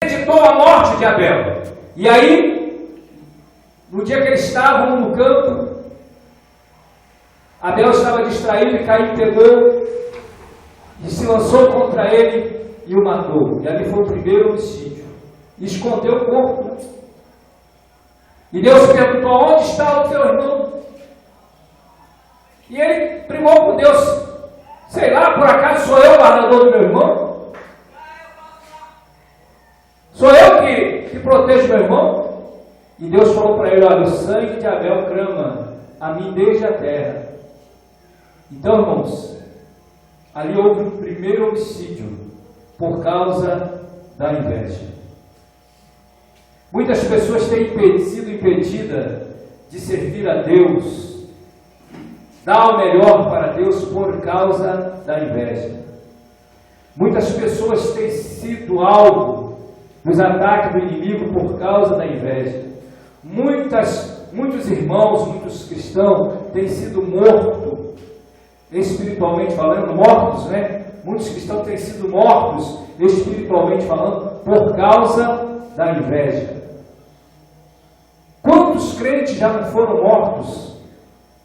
premeditou a morte de Abel. E aí, no dia que eles estavam no campo, Abel estava distraído e Caim pegou e se lançou contra ele e o matou. E ali foi o primeiro homicídio. E escondeu o corpo. E Deus perguntou: onde está o teu irmão? E ele primou com Deus: sei lá, por acaso sou eu o guardador do meu irmão? Sou eu que protejo meu irmão? E Deus falou para ele: olha, o sangue de Abel clama a mim desde a terra. Então, irmãos, ali houve o primeiro homicídio por causa da inveja. Muitas pessoas têm sido impedidas de servir a Deus, dar o melhor para Deus por causa da inveja. Muitas pessoas têm sido alvo dos ataques do inimigo por causa da inveja. Muitos irmãos, muitos cristãos têm sido mortos, espiritualmente falando, mortos, né? Muitos cristãos têm sido mortos, espiritualmente falando, por causa da inveja. Quantos crentes já não foram mortos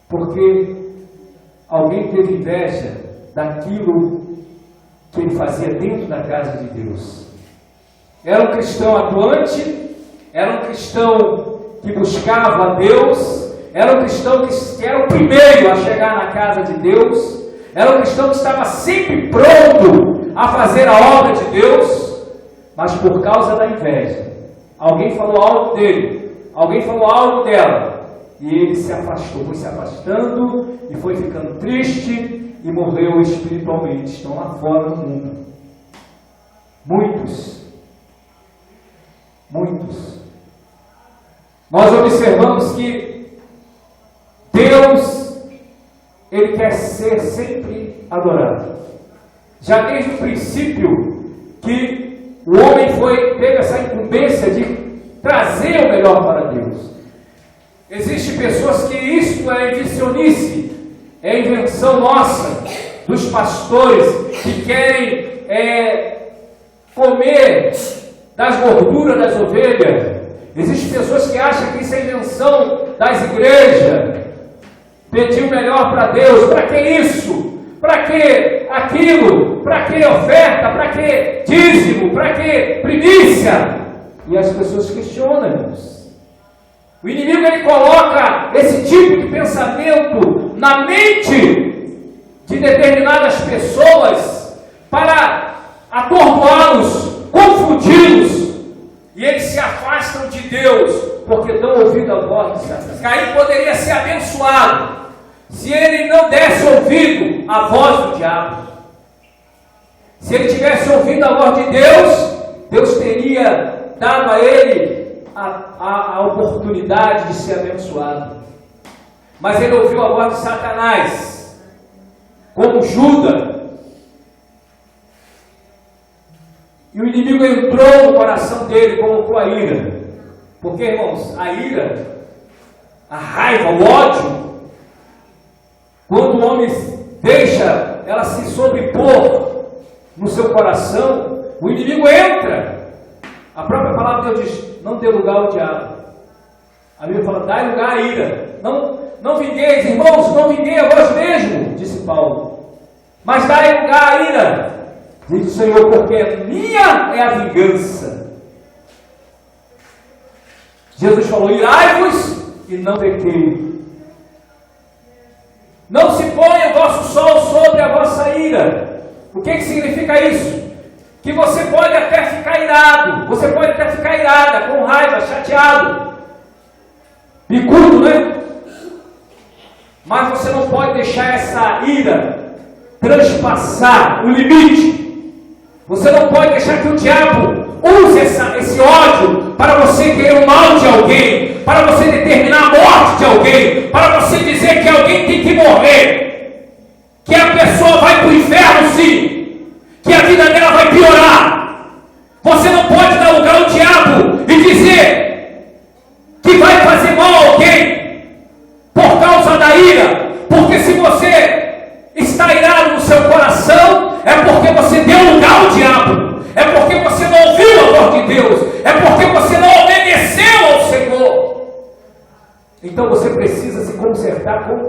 porque alguém teve inveja daquilo que ele fazia dentro da casa de Deus? Era um cristão atuante, era um cristão que buscava a Deus, era um cristão que era o primeiro a chegar na casa de Deus, era um cristão que estava sempre pronto a fazer a obra de Deus, mas por causa da inveja, alguém falou algo dele, alguém falou algo dela, e ele se afastou, foi se afastando e foi ficando triste e morreu espiritualmente. Estão lá fora no mundo. Muitos. Nós observamos que Deus, Ele quer ser sempre adorado. Já desde o princípio que o homem teve essa incumbência de trazer o melhor para Deus. Existem pessoas que isto é invencionice, é invenção nossa, dos pastores, que querem comer das gorduras das ovelhas. Existem pessoas que acham que isso é invenção das igrejas, pedir o melhor para Deus. Para que isso? Para que aquilo? Para que oferta? Para que dízimo? Para que primícia? E as pessoas questionam, irmãos. O inimigo, ele coloca esse tipo de pensamento na mente de determinadas pessoas para atordoá-los, confundi-los, e eles se afastam de Deus porque dão ouvido à voz de Satanás. Caim poderia ser abençoado se ele não desse ouvido à voz do diabo. Se ele tivesse ouvido a voz de Deus, Deus teria dado a ele a oportunidade de ser abençoado. Mas ele ouviu a voz de Satanás, como Judas, e o inimigo entrou no coração dele, colocou a ira. Porque, irmãos, a ira, a raiva, o ódio, quando o homem deixa ela se sobrepor no seu coração, o inimigo entra. A própria palavra de Deus diz: não dê lugar ao diabo. A Bíblia fala: dai lugar à ira. Não vingueis, irmãos, não vinguei a vós mesmo, disse Paulo, mas dai lugar à ira, diz o Senhor, porque minha é a vingança. Jesus falou: irai-vos e não pequei. Não se ponha o vosso sol sobre a vossa ira. O que significa isso? Que você pode até ficar irado, você pode até ficar irada, com raiva, chateado, bicudo, né? Mas você não pode deixar essa ira transpassar o limite. Você não pode deixar que o diabo use esse ódio para você querer o mal de alguém, para você determinar a morte de alguém, para você dizer que alguém tem que morrer, que a pessoa vai para o inferno sim, que a vida dela vai piorar. Você não pode dar lugar ao diabo e dizer que vai fazer mal a alguém por causa da ira, porque se você está irado no seu coração, é porque você deu lugar ao diabo, é porque você não ouviu a voz de Deus,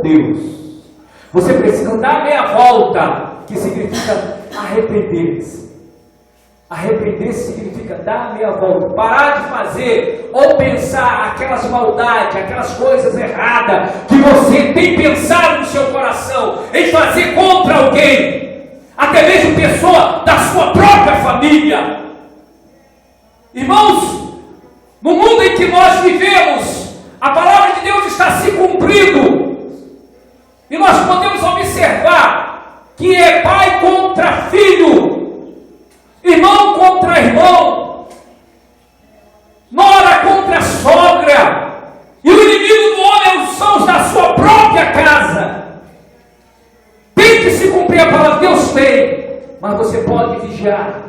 Deus. Você precisa dar meia volta, que significa arrepender-se. Arrepender-se significa dar meia volta, parar de fazer ou pensar aquelas maldades, aquelas coisas erradas que você tem pensado no seu coração em fazer contra alguém, até mesmo pessoa da sua própria família. Irmãos, no mundo em que nós vivemos, a palavra de Deus está se cumprindo. E nós podemos observar que é pai contra filho, irmão contra irmão, nora contra sogra, e o inimigo do homem são os da sua própria casa. Tem que se cumprir a palavra de Deus, tem, mas você pode vigiar,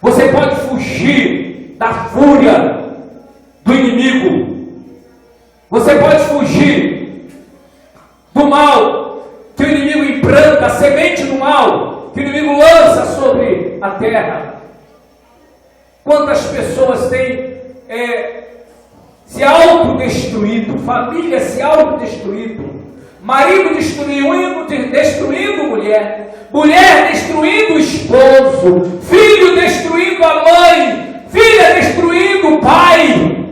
você pode fugir da fúria do inimigo, você pode fugir do mal que o inimigo implanta, a semente do mal que o inimigo lança sobre a terra. Quantas pessoas têm se autodestruído, família se autodestruído, marido destruindo mulher, mulher destruindo o esposo, filho destruindo a mãe, filha destruindo o pai,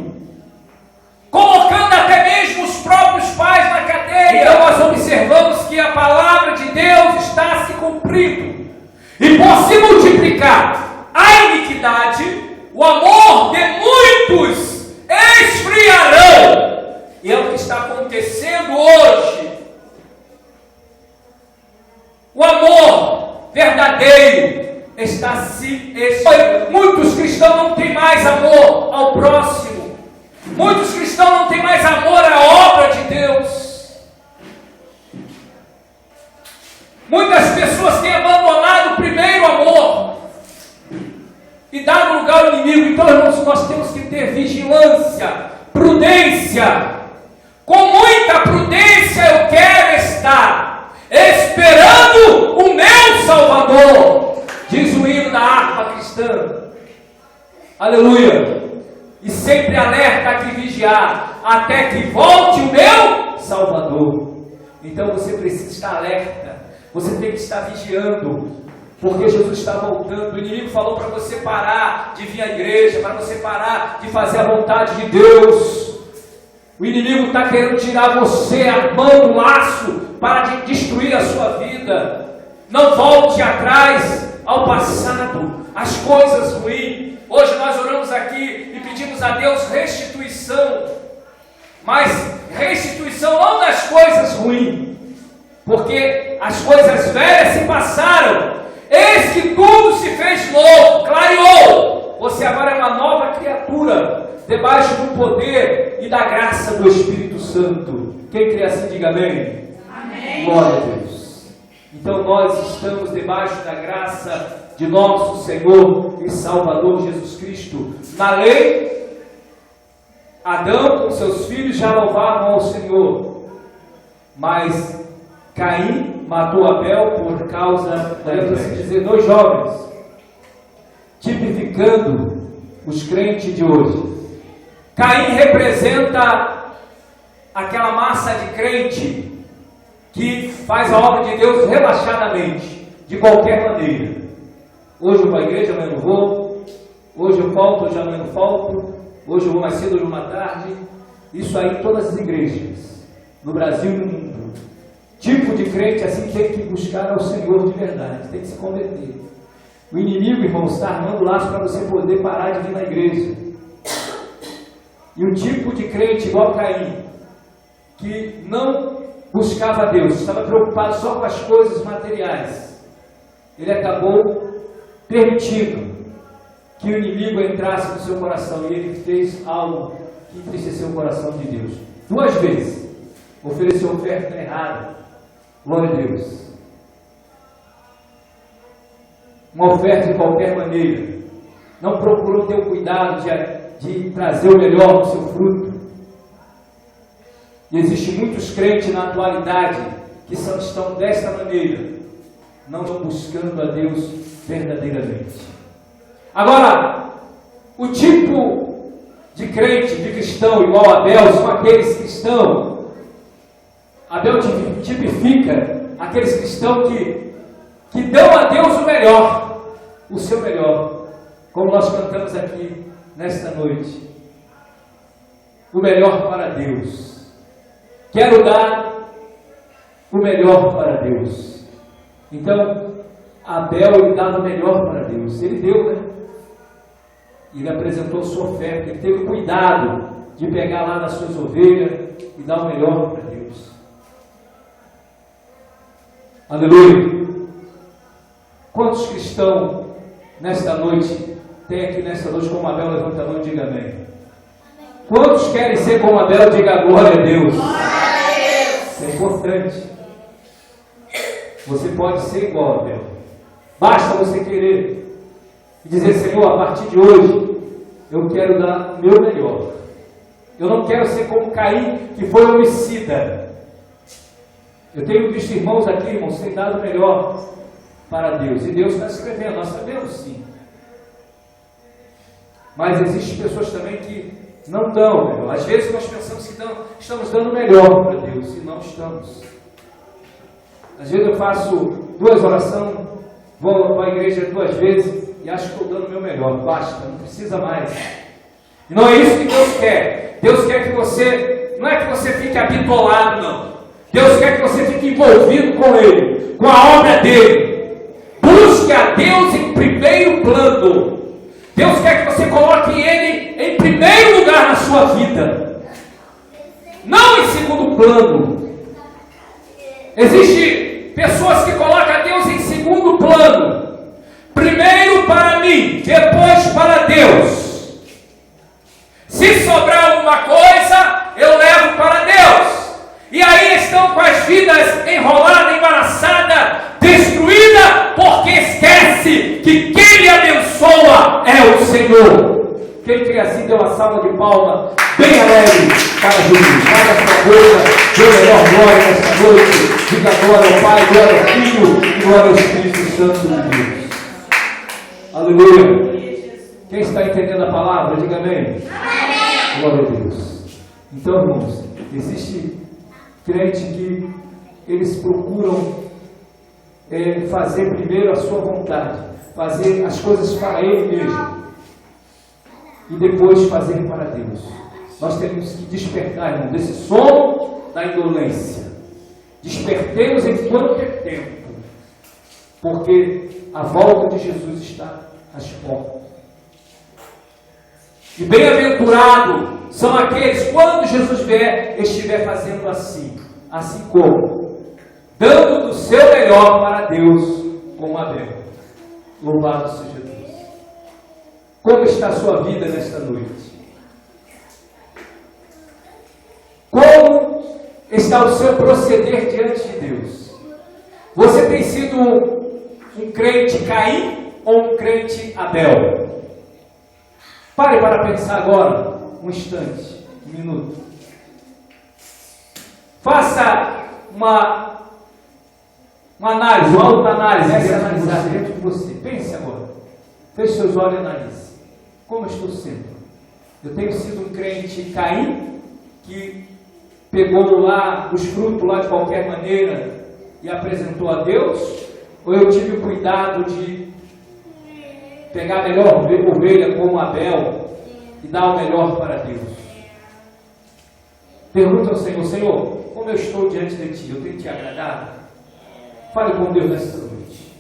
colocando até mesmo os próprios pais na cadeia. Então nós observamos que a palavra de Deus está se cumprindo. E por se multiplicar a iniquidade, o amor de muitos esfriarão. E é o que está acontecendo hoje. O amor verdadeiro está se esfriando. Muitos cristãos não têm mais amor ao próximo. Muitos cristãos não têm mais amor à obra de Deus. Muitas pessoas têm abandonado o primeiro amor e dado lugar ao inimigo. Então, irmãos, nós temos que ter vigilância, prudência. Com muita prudência eu quero estar esperando o meu Salvador, diz o hino da harpa cristã. Aleluia. E sempre alerta que vigiar, até que volte o meu Salvador. Então você precisa estar alerta, você tem que estar vigiando, porque Jesus está voltando. O inimigo falou para você parar de vir à igreja, para você parar de fazer a vontade de Deus. O inimigo está querendo tirar você, armando um laço para destruir a sua vida. Não volte atrás ao passado, às coisas ruins. Hoje nós oramos aqui e pedimos a Deus restituição, mas restituição não das coisas ruins, porque as coisas velhas se passaram, eis que tudo se fez novo, clareou. Você agora é uma nova criatura, debaixo do poder e da graça do Espírito Santo. Quem crê assim, diga amém. Amém. Glória a Deus. Então nós estamos debaixo da graça de nosso Senhor e Salvador Jesus Cristo. Na lei, Adão com seus filhos já louvavam ao Senhor, mas Caim matou Abel por causa da inveja. Assim dizer, dois jovens, tipificando os crentes de hoje. Caim representa aquela massa de crente que faz a obra de Deus relaxadamente, de qualquer maneira. Hoje eu vou à igreja, amanhã eu não vou. Hoje eu falto, hoje amanhã eu não falto. Hoje eu vou mais cedo, hoje eu vou mais tarde. Isso aí em todas as igrejas, no Brasil e no mundo. Tipo de crente assim tem que buscar ao Senhor de verdade, tem que se converter. O inimigo, irmão, está armando laço para você poder parar de vir na igreja. E um tipo de crente igual Caim, que não buscava Deus, estava preocupado só com as coisas materiais, ele acabou permitindo que o inimigo entrasse no seu coração, e ele fez algo que entristeceu o coração de Deus. 2 vezes ofereceu oferta errada. Glória a Deus. Uma oferta de qualquer maneira. Não procurou ter o cuidado de trazer o melhor do seu fruto. E existem muitos crentes na atualidade que estão desta maneira, não estão buscando a Deus verdadeiramente. Agora, o tipo de crente, de cristão igual a Abel, são aqueles que estão Abel tipifica aqueles cristãos que dão a Deus o melhor, o seu melhor, como nós cantamos aqui nesta noite. O melhor para Deus. Quero dar o melhor para Deus. Então, Abel, ele dava o melhor para Deus. Ele deu, né? Ele apresentou sua oferta. Ele teve cuidado de pegar lá nas suas ovelhas e dar o melhor para Deus. Aleluia! Quantos cristãos nesta noite tem aqui nesta noite como Abel? Levanta a mão e diga amém. Quantos querem ser como Abel? Diga glória a Deus. Isso é importante. Você pode ser igual a Abel. Basta você querer e dizer: Senhor, a partir de hoje eu quero dar o meu melhor. Eu não quero ser como Caim, que foi homicida. Eu tenho visto irmãos aqui, irmãos, que têm dado o melhor para Deus. E Deus está escrevendo, nós sabemos sim. Mas existem pessoas também que não dão o melhor. Às vezes nós pensamos que estamos dando o melhor para Deus, e não estamos. Às vezes eu faço 2 orações, vou para a igreja 2 vezes e acho que estou dando o meu melhor. Basta, não precisa mais. E não é isso que Deus quer. Deus quer que você, não é que você fique habitolado, não. Deus quer que você fique envolvido com Ele, com a obra dEle. Busque a Deus em primeiro plano. Deus quer que você coloque Ele em primeiro lugar na sua vida, não em segundo plano. Existem pessoas que colocam a Deus em segundo plano. Primeiro para mim, depois para Deus. Se sobrar alguma coisa, eu levo para Deus. E aí estão com as vidas enroladas, embaraçadas, destruídas, porque esquece que quem lhe abençoa é o Senhor. Quem crê assim, dê uma salva de palmas bem alegre para Jesus. Abra sua boca, dê a melhor glória nesta noite. Diga glória ao Pai, glória ao Filho e glória ao Espírito Santo de Deus. Aleluia. Quem está entendendo a palavra, diga amém. Glória a Deus. Então, irmãos, existe crente que eles procuram fazer primeiro a sua vontade, fazer as coisas para ele mesmo e depois fazer para Deus. Nós temos que despertar, irmão, desse sono da indolência. Despertemos enquanto é tempo, porque a volta de Jesus está às portas. E bem-aventurado são aqueles, quando Jesus vier, estiver fazendo assim como? Dando do seu melhor para Deus, como Abel. Louvado seja Deus. Como está a sua vida nesta noite? Como está o seu proceder diante de Deus? Você tem sido um crente Caim ou um crente Abel? Pare para pensar agora, um instante, um minuto. Faça uma análise, uma autoanálise, essa analisar dentro de você. Pense agora. Feche seus olhos e analise. Como eu estou sendo? Eu tenho sido um crente Caim, que pegou lá os frutos lá de qualquer maneira e apresentou a Deus? Ou eu tive o cuidado de pegar a melhor ovelha como Abel e dar o melhor para Deus? Pergunta ao Senhor: Senhor, como eu estou diante de Ti? Eu tenho Te agradado? Fale com Deus nesta noite.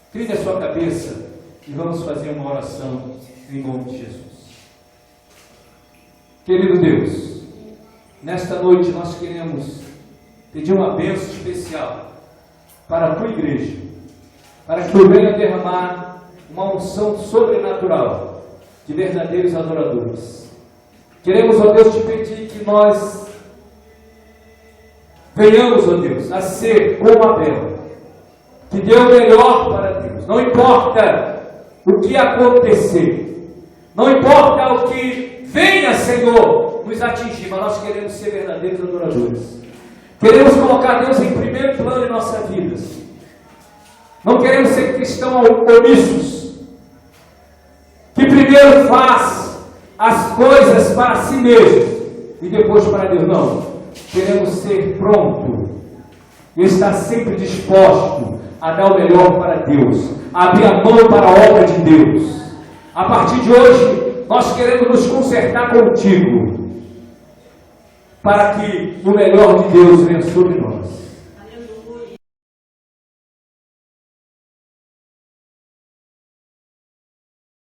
Incline a sua cabeça e vamos fazer uma oração em nome de Jesus. Querido Deus, nesta noite nós queremos pedir uma bênção especial para a Tua igreja, para que Tu venha derramar uma unção sobrenatural de verdadeiros adoradores. Queremos, ó Deus, Te pedir que nós venhamos, ó Deus, a ser como Abel, que dê o melhor para Deus. Não importa o que acontecer, não importa o que venha, Senhor, nos atingir, mas nós queremos ser verdadeiros adoradores. Queremos colocar Deus em primeiro plano em nossa vida. Não queremos ser cristãos omissos, que primeiro faz as coisas para si mesmo e depois para Deus. Não. Queremos ser prontos e está sempre disposto a dar o melhor para Deus, a abrir a mão para a obra de Deus. A partir de hoje, nós queremos nos consertar contigo, para que o melhor de Deus venha sobre nós.